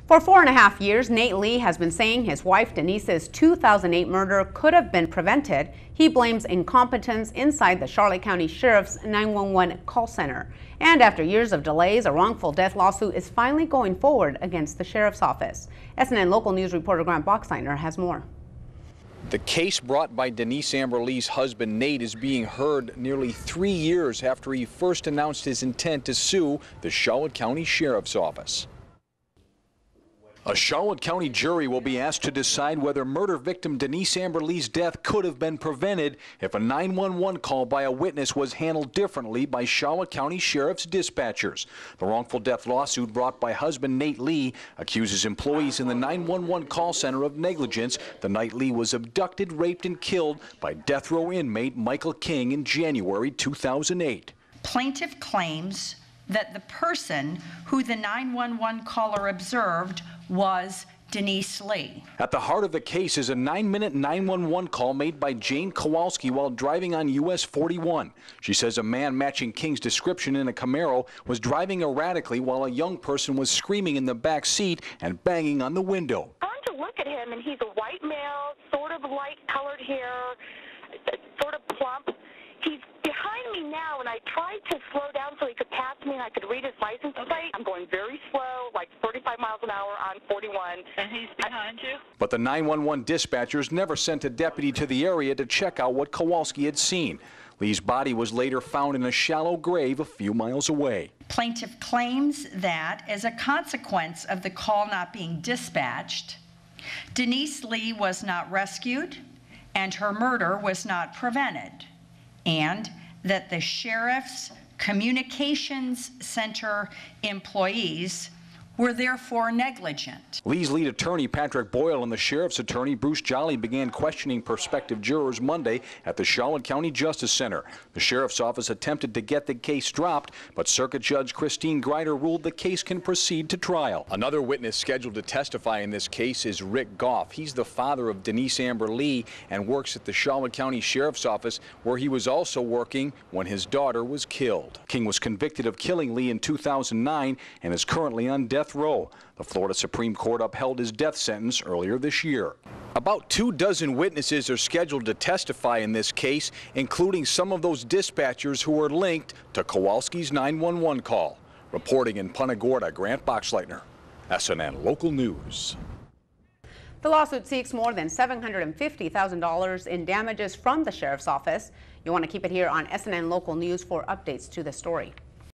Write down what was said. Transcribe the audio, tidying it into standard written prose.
For 4.5 years, Nate Lee has been saying his wife Denise's 2008 murder could have been prevented. He blames incompetence inside the Charlotte County Sheriff's 911 call center. And after years of delays, a wrongful death lawsuit is finally going forward against the Sheriff's Office. SNN local news reporter Grant Boxleitner has more. The case brought by Denise Amber Lee's husband Nate is being heard nearly 3 years after he first announced his intent to sue the Charlotte County Sheriff's Office. A Charlotte County jury will be asked to decide whether murder victim Denise Amber Lee's death could have been prevented if a 911 call by a witness was handled differently by Charlotte County Sheriff's dispatchers. The wrongful death lawsuit brought by husband Nate Lee accuses employees in the 911 call center of negligence the night Lee was abducted, raped, and killed by death row inmate Michael King in January 2008. Plaintiff claims that the person who the 911 caller observed was Denise Lee. At the heart of the case is a 9-minute 911 call made by Jane Kowalski while driving on US 41. She says a man matching King's description in a Camaro was driving erratically while a young person was screaming in the back seat and banging on the window. I wanted to look at him, and he's a white male, sort of light-colored hair, sort of plump. He's behind me now, and I tried to slow down so he could pass me and I could read his license plate. I'm going very slow, like 35 miles an hour on 41. And he's behind you? But the 911 dispatchers never sent a deputy to the area to check out what Kowalski had seen. Lee's body was later found in a shallow grave a few miles away. Plaintiff claims that as a consequence of the call not being dispatched, Denise Lee was not rescued and her murder was not prevented, and that the Sheriff's Communications Center employees were therefore negligent. Lee's lead attorney Patrick Boyle and the Sheriff's attorney Bruce Jolly began questioning prospective jurors Monday at the Charlotte County Justice Center. The Sheriff's Office attempted to get the case dropped, but Circuit Judge Christine Grider ruled the case can proceed to trial. Another witness scheduled to testify in this case is Rick Goff. He's the father of Denise Amber Lee and works at the Charlotte County Sheriff's Office, where he was also working when his daughter was killed. King was convicted of killing Lee in 2009 and is currently on death row. The Florida Supreme Court upheld his death sentence earlier this year. About 24 witnesses are scheduled to testify in this case, including some of those dispatchers who were linked to Kowalski's 911 call. Reporting in Punta Gorda, Grant Boxleitner, SNN Local News. The lawsuit seeks more than $750,000 in damages from the Sheriff's Office. You want to keep it here on SNN Local News for updates to the story.